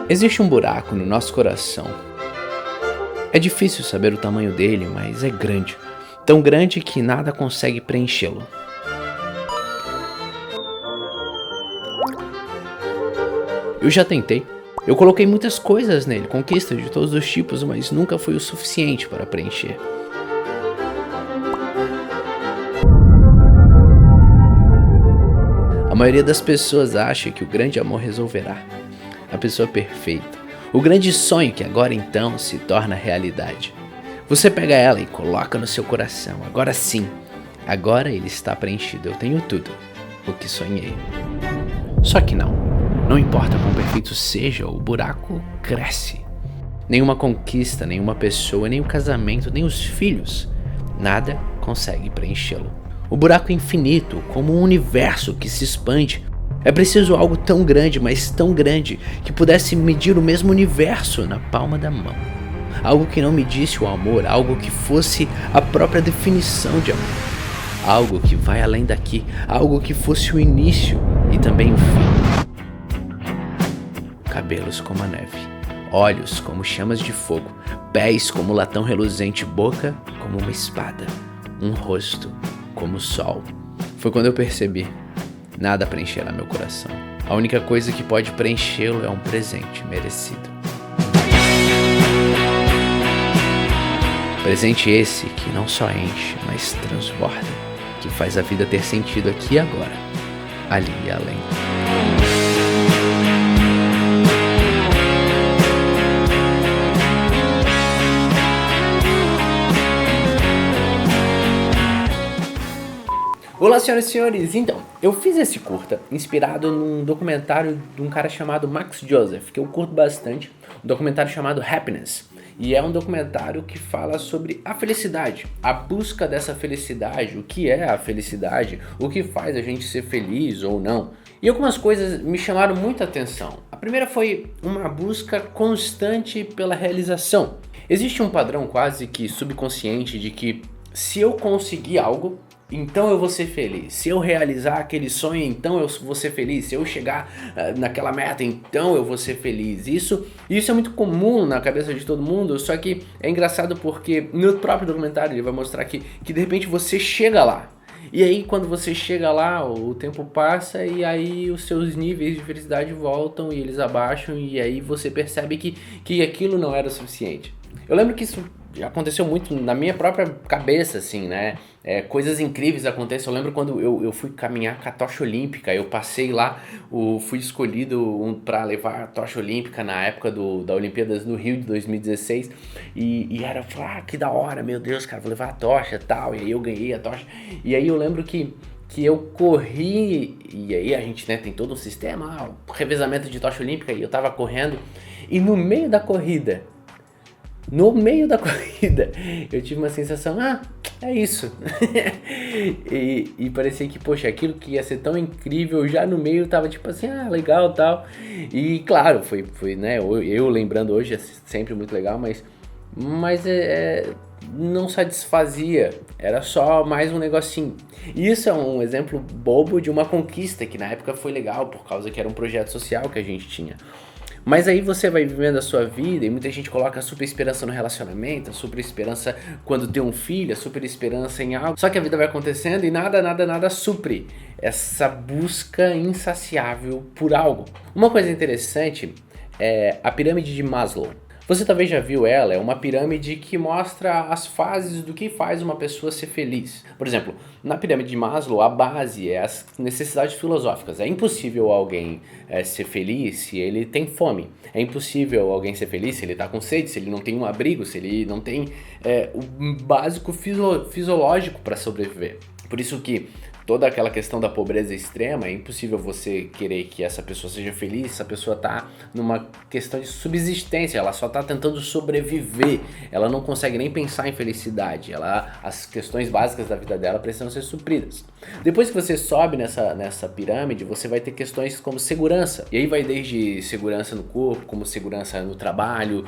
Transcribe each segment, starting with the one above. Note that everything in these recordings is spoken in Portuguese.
Existe um buraco no nosso coração. É difícil saber o tamanho dele, mas é grande. Tão grande que nada consegue preenchê-lo. Eu já tentei. Eu coloquei muitas coisas nele, conquistas de todos os tipos, mas nunca foi o suficiente para preencher. A maioria das pessoas acha que o grande amor resolverá. A pessoa perfeita. O grande sonho que agora então se torna realidade. Você pega ela e coloca no seu coração. Agora sim. Agora ele está preenchido. Eu tenho tudo o que sonhei. Só que não. Não importa quão perfeito seja, o buraco cresce. Nenhuma conquista, nenhuma pessoa, nem o casamento, nem os filhos. Nada consegue preenchê-lo. O buraco é infinito, como um universo que se expande. É preciso algo tão grande, mas tão grande, que pudesse medir o mesmo universo na palma da mão. Algo que não medisse o amor, algo que fosse a própria definição de amor. Algo que vai além daqui, algo que fosse o início e também o fim. Cabelos como a neve, olhos como chamas de fogo, pés como latão reluzente, boca como uma espada, um rosto como o sol. Foi quando eu percebi. Nada preencherá meu coração. A única coisa que pode preenchê-lo é um presente merecido. Presente esse que não só enche, mas transborda, que faz a vida ter sentido aqui e agora, ali e além. Olá, senhoras e senhores, então, eu fiz esse curta inspirado num documentário de um cara chamado Max Joseph, que eu curto bastante, um documentário chamado Happiness, e é um documentário que fala sobre a felicidade, a busca dessa felicidade, o que é a felicidade, o que faz a gente ser feliz ou não. E algumas coisas me chamaram muita atenção. A primeira foi uma busca constante pela realização. Existe um padrão quase que subconsciente de que se eu conseguir algo, então eu vou ser feliz. Se eu realizar aquele sonho, então eu vou ser feliz. Se eu chegar naquela meta, então eu vou ser feliz. Isso é muito comum na cabeça de todo mundo, só que é engraçado porque no próprio documentário ele vai mostrar que de repente você chega lá. E aí quando você chega lá, o tempo passa e aí os seus níveis de felicidade voltam e eles abaixam e aí você percebe que aquilo não era o suficiente. Eu lembro que isso aconteceu muito na minha própria cabeça, assim, né? Coisas incríveis acontecem. Eu lembro quando eu fui caminhar com a tocha olímpica, eu passei lá, fui escolhido para levar a tocha olímpica na época da Olimpíadas no Rio de 2016 e era, que da hora, meu Deus, cara, vou levar a tocha e tal, e aí eu ganhei a tocha. E aí eu lembro que eu corri, e aí a gente, né, tem todo um sistema, revezamento de tocha olímpica, e eu tava correndo, e no meio da corrida, eu tive uma sensação, é isso. e parecia que, poxa, aquilo que ia ser tão incrível, já no meio tava tipo assim, legal, tal. E claro, foi né, eu lembrando hoje é sempre muito legal, mas não satisfazia, era só mais um negocinho. E isso é um exemplo bobo de uma conquista que na época foi legal, por causa que era um projeto social que a gente tinha. Mas aí você vai vivendo a sua vida e muita gente coloca a super esperança no relacionamento, a super esperança quando tem um filho, a super esperança em algo. Só que a vida vai acontecendo e nada supre essa busca insaciável por algo. Uma coisa interessante é a pirâmide de Maslow. Você talvez já viu ela, é uma pirâmide que mostra as fases do que faz uma pessoa ser feliz. Por exemplo, na pirâmide de Maslow, a base é as necessidades filosóficas. É impossível alguém ser feliz se ele tem fome. É impossível alguém ser feliz se ele está com sede, se ele não tem um abrigo, se ele não tem o básico fisiológico para sobreviver. Por isso que toda aquela questão da pobreza extrema, é impossível você querer que essa pessoa seja feliz, essa pessoa tá numa questão de subsistência, ela só tá tentando sobreviver, ela não consegue nem pensar em felicidade, as questões básicas da vida dela precisam ser supridas. Depois que você sobe nessa pirâmide, você vai ter questões como segurança. E aí vai desde segurança no corpo, como segurança no trabalho,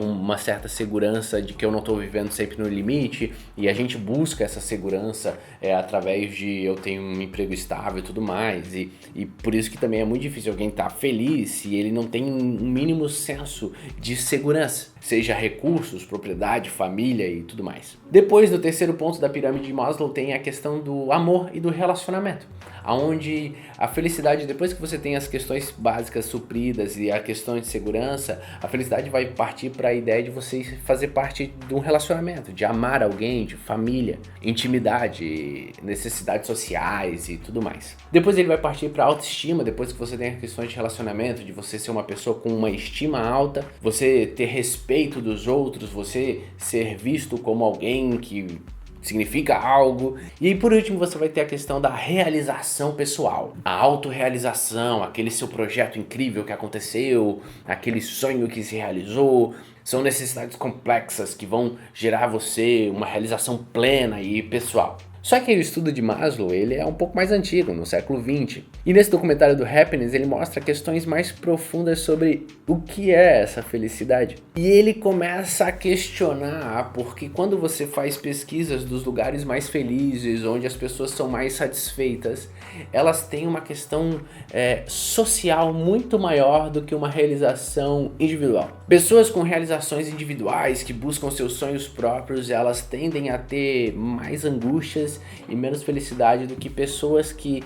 uma certa segurança de que eu não estou vivendo sempre no limite. E a gente busca essa segurança através de eu tenho um emprego estável e tudo mais. E por isso que também é muito difícil alguém estar feliz se ele não tem um mínimo senso de segurança. Seja recursos, propriedade, família e tudo mais. Depois do terceiro ponto da pirâmide de Maslow tem a questão do amor e do relacionamento, onde a felicidade, depois que você tem as questões básicas supridas e a questão de segurança, a felicidade vai partir para a ideia de você fazer parte de um relacionamento, de amar alguém, de família, intimidade, necessidades sociais e tudo mais. Depois ele vai partir para a autoestima, depois que você tem as questões de relacionamento, de você ser uma pessoa com uma estima alta, você ter respeito dos outros, você ser visto como alguém que significa algo. E aí, por último, você vai ter a questão da realização pessoal, a autorrealização, aquele seu projeto incrível que aconteceu, aquele sonho que se realizou. São necessidades complexas que vão gerar você uma realização plena e pessoal. Só que o estudo de Maslow, ele é um pouco mais antigo, no século XX. E nesse documentário do Happiness, ele mostra questões mais profundas sobre o que é essa felicidade. E ele começa a questionar, porque quando você faz pesquisas dos lugares mais felizes, onde as pessoas são mais satisfeitas, elas têm uma questão social muito maior do que uma realização individual. Pessoas com realizações individuais, que buscam seus sonhos próprios, elas tendem a ter mais angústias e menos felicidade do que pessoas que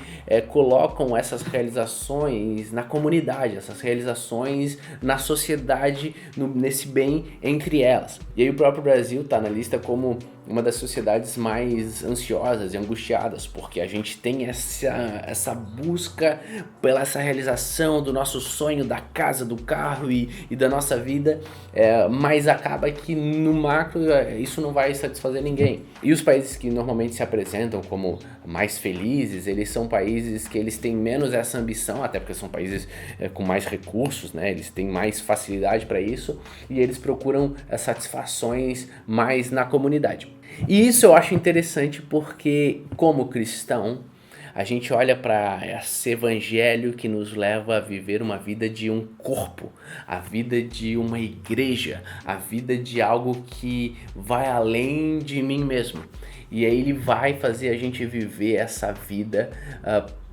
colocam essas realizações na comunidade, essas realizações na sociedade, nesse bem entre elas. E aí o próprio Brasil está na lista como uma das sociedades mais ansiosas e angustiadas, porque a gente tem essa busca pela essa realização do nosso sonho, da casa, do carro e da nossa vida, mas acaba que no macro isso não vai satisfazer ninguém. E os países que normalmente se apresentam como mais felizes, eles são países que eles têm menos essa ambição, até porque são países com mais recursos, né? Eles têm mais facilidade para isso e eles procuram satisfações mais na comunidade. E isso eu acho interessante porque, como cristão, a gente olha para esse evangelho que nos leva a viver uma vida de um corpo, a vida de uma igreja, a vida de algo que vai além de mim mesmo. E aí ele vai fazer a gente viver essa vida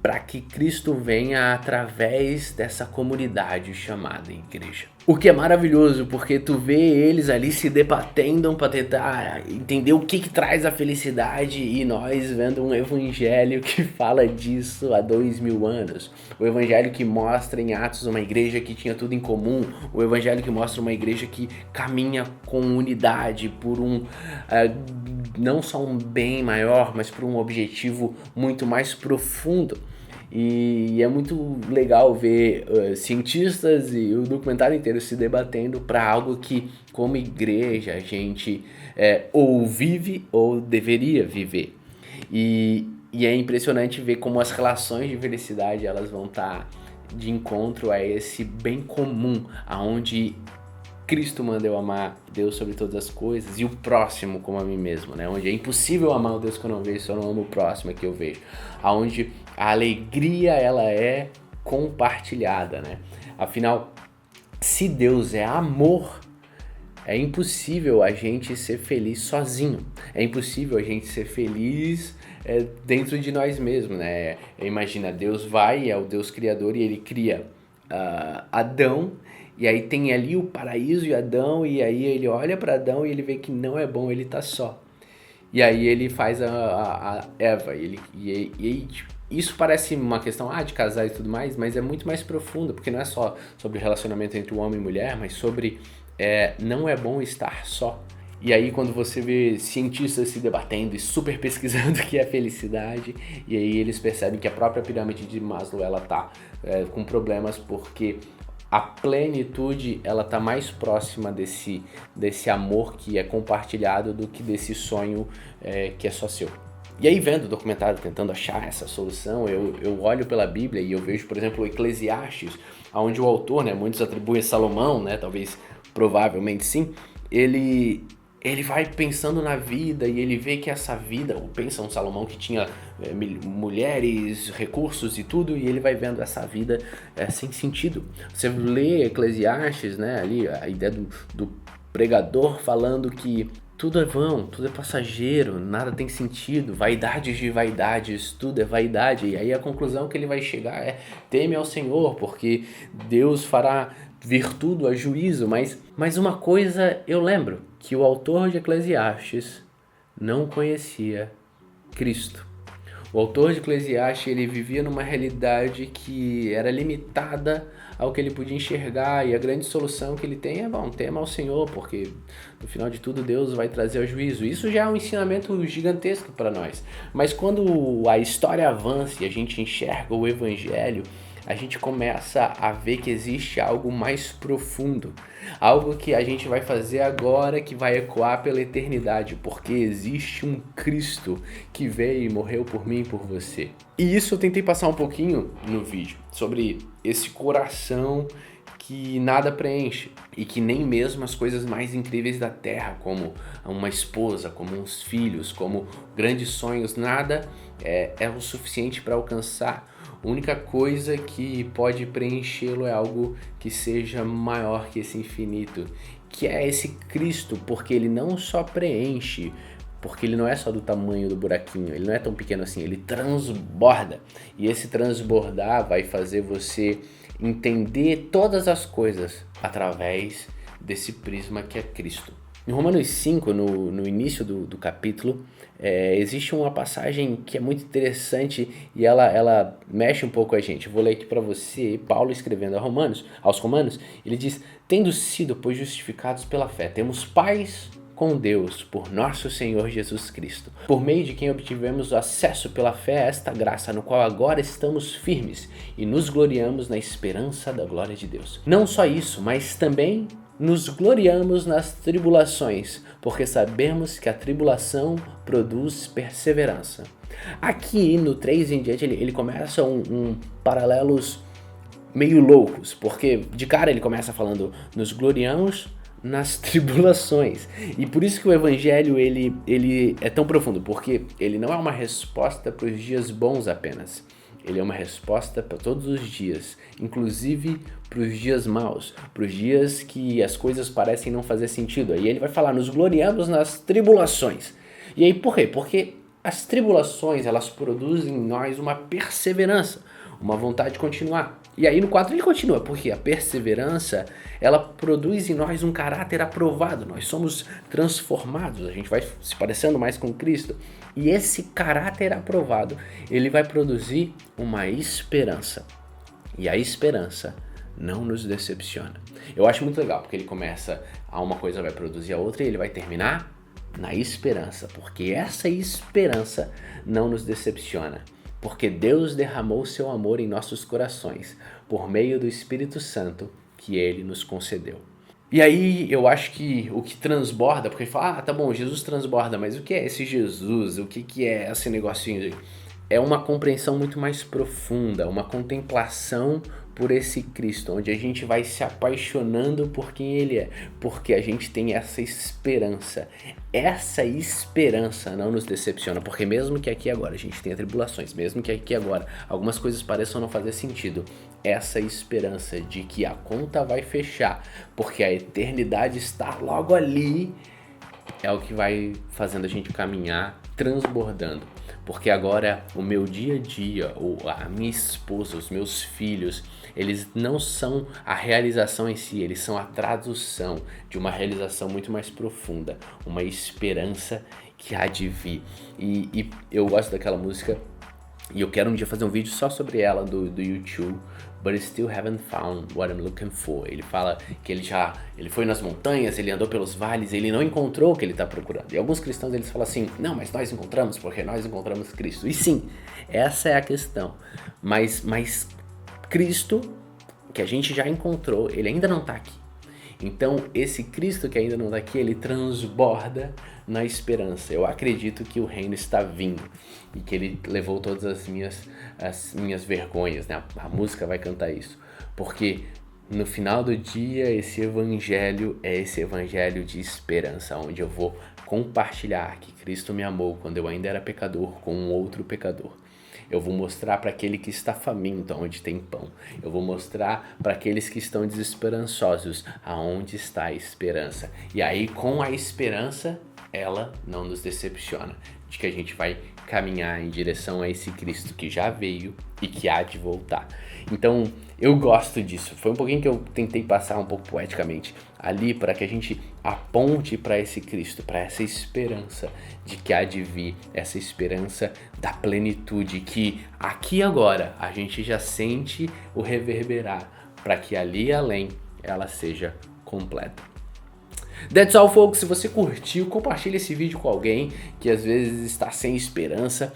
para que Cristo venha através dessa comunidade chamada igreja. O que é maravilhoso, porque tu vê eles ali se debatendo para tentar entender o que traz a felicidade e nós vendo um evangelho que fala disso há 2000 anos. O evangelho que mostra em Atos uma igreja que tinha tudo em comum. O evangelho que mostra uma igreja que caminha com unidade por não só um bem maior, mas por um objetivo muito mais profundo. E é muito legal ver cientistas e o documentário inteiro se debatendo para algo que, como igreja, a gente ou vive ou deveria viver. E é impressionante ver como as relações de felicidade elas vão estar de encontro a esse bem comum, aonde Cristo manda eu amar Deus sobre todas as coisas e o próximo como a mim mesmo, né? Onde é impossível amar o Deus que eu não vejo se eu não amo o próximo que eu vejo. Aonde a alegria ela é compartilhada, né? Afinal, se Deus é amor, é impossível a gente ser feliz sozinho. É impossível a gente ser feliz dentro de nós mesmos, né? Imagina, Deus é o Deus criador e ele cria Adão. E aí tem ali o paraíso e Adão, e aí ele olha para Adão e ele vê que não é bom, ele tá só. E aí ele faz a Eva, e aí isso parece uma questão de casar e tudo mais, mas é muito mais profundo, porque não é só sobre o relacionamento entre o homem e mulher, mas sobre não é bom estar só. E aí quando você vê cientistas se debatendo e super pesquisando o que é felicidade, e aí eles percebem que a própria pirâmide de Maslow ela tá com problemas porque a plenitude ela tá mais próxima desse amor que é compartilhado do que desse sonho que é só seu. E aí vendo o documentário, tentando achar essa solução, eu olho pela Bíblia e eu vejo, por exemplo, o Eclesiastes, onde o autor, né, muitos atribuem a Salomão, né, talvez, provavelmente sim, ele ele vai pensando na vida e ele vê que essa vida, ou pensa um Salomão que tinha mulheres, recursos e tudo, e ele vai vendo essa vida sem sentido. Você lê Eclesiastes, né, ali a ideia do pregador falando que tudo é vão, tudo é passageiro, nada tem sentido, vaidades de vaidades, tudo é vaidade. E aí a conclusão que ele vai chegar é: teme ao Senhor, porque Deus fará vir tudo a juízo. Mas uma coisa eu lembro, que o autor de Eclesiastes não conhecia Cristo. O autor de Eclesiastes, ele vivia numa realidade que era limitada ao que ele podia enxergar, e a grande solução que ele tem é: bom, tema ao Senhor, porque no final de tudo Deus vai trazer o juízo. Isso já é um ensinamento gigantesco para nós. Mas quando a história avança e a gente enxerga o Evangelho, a gente começa a ver que existe algo mais profundo, algo que a gente vai fazer agora que vai ecoar pela eternidade, porque existe um Cristo que veio e morreu por mim e por você. E isso eu tentei passar um pouquinho no vídeo, sobre esse coração que nada preenche e que nem mesmo as coisas mais incríveis da terra, como uma esposa, como uns filhos, como grandes sonhos, nada é o suficiente para alcançar. A única coisa que pode preenchê-lo é algo que seja maior que esse infinito, que é esse Cristo, porque ele não só preenche, porque ele não é só do tamanho do buraquinho, ele não é tão pequeno assim, ele transborda. E esse transbordar vai fazer você entender todas as coisas através desse prisma que é Cristo. Em Romanos 5, no início do capítulo, existe uma passagem que é muito interessante e ela mexe um pouco a gente. Eu vou ler aqui para você, Paulo escrevendo aos Romanos, ele diz: tendo sido, pois, justificados pela fé, temos paz com Deus por nosso Senhor Jesus Cristo, por meio de quem obtivemos acesso pela fé a esta graça, no qual agora estamos firmes e nos gloriamos na esperança da glória de Deus. Não só isso, mas também nos gloriamos nas tribulações, porque sabemos que a tribulação produz perseverança. Aqui no 3 em diante ele começa paralelos meio loucos, porque de cara ele começa falando: nos gloriamos nas tribulações. E por isso que o Evangelho ele é tão profundo, porque ele não é uma resposta para os dias bons apenas. Ele é uma resposta para todos os dias, inclusive para os dias maus, para os dias que as coisas parecem não fazer sentido. Aí ele vai falar: nos gloriamos nas tribulações. E aí por quê? Porque as tribulações, elas produzem em nós uma perseverança, uma vontade de continuar. E aí no 4 ele continua: porque a perseverança, ela produz em nós um caráter aprovado, nós somos transformados, a gente vai se parecendo mais com Cristo. E esse caráter aprovado, ele vai produzir uma esperança. E a esperança não nos decepciona. Eu acho muito legal, porque ele começa uma coisa vai produzir a outra e ele vai terminar na esperança, porque essa esperança não nos decepciona. Porque Deus derramou seu amor em nossos corações, por meio do Espírito Santo que Ele nos concedeu. E aí eu acho que o que transborda, porque fala: tá bom, Jesus transborda, mas o que é esse Jesus? O que é esse negocinho? É uma compreensão muito mais profunda, uma contemplação por esse Cristo, onde a gente vai se apaixonando por quem Ele é, porque a gente tem essa esperança. Essa esperança não nos decepciona, porque mesmo que aqui agora a gente tenha tribulações, mesmo que aqui agora algumas coisas pareçam não fazer sentido, essa esperança de que a conta vai fechar, porque a eternidade está logo ali, é o que vai fazendo a gente caminhar transbordando. Porque agora o meu dia a dia, a minha esposa, os meus filhos, eles não são a realização em si, eles são a tradução de uma realização muito mais profunda, uma esperança que há de vir. E eu gosto daquela música, e eu quero um dia fazer um vídeo só sobre ela do YouTube, But I Still Haven't Found What I'm Looking For. Ele fala que ele foi nas montanhas, ele andou pelos vales, ele não encontrou o que ele está procurando. E alguns cristãos eles falam assim: não, mas nós encontramos porque nós encontramos Cristo. E sim, essa é a questão. Mas Cristo, que a gente já encontrou, ele ainda não está aqui. Então esse Cristo que ainda não está aqui, ele transborda na esperança. Eu acredito que o reino está vindo e que ele levou todas as minhas vergonhas, né? A música vai cantar isso, porque no final do dia, esse evangelho é esse evangelho de esperança, onde eu vou compartilhar que Cristo me amou quando eu ainda era pecador com um outro pecador. Eu vou mostrar para aquele que está faminto aonde tem pão. Eu vou mostrar para aqueles que estão desesperançosos aonde está a esperança. E aí, com a esperança, ela não nos decepciona, de que a gente vai caminhar em direção a esse Cristo que já veio e que há de voltar. Então, eu gosto disso. Foi um pouquinho que eu tentei passar um pouco poeticamente ali para que a gente aponte para esse Cristo, para essa esperança de que há de vir, essa esperança da plenitude que aqui agora a gente já sente o reverberar, para que ali além ela seja completa. That's all, folks. Se você curtiu, compartilha esse vídeo com alguém que às vezes está sem esperança.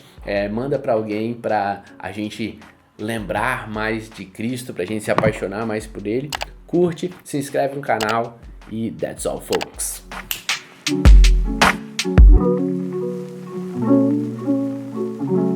Manda para alguém para a gente lembrar mais de Cristo, para a gente se apaixonar mais por Ele. Curte, se inscreve no canal e that's all, folks.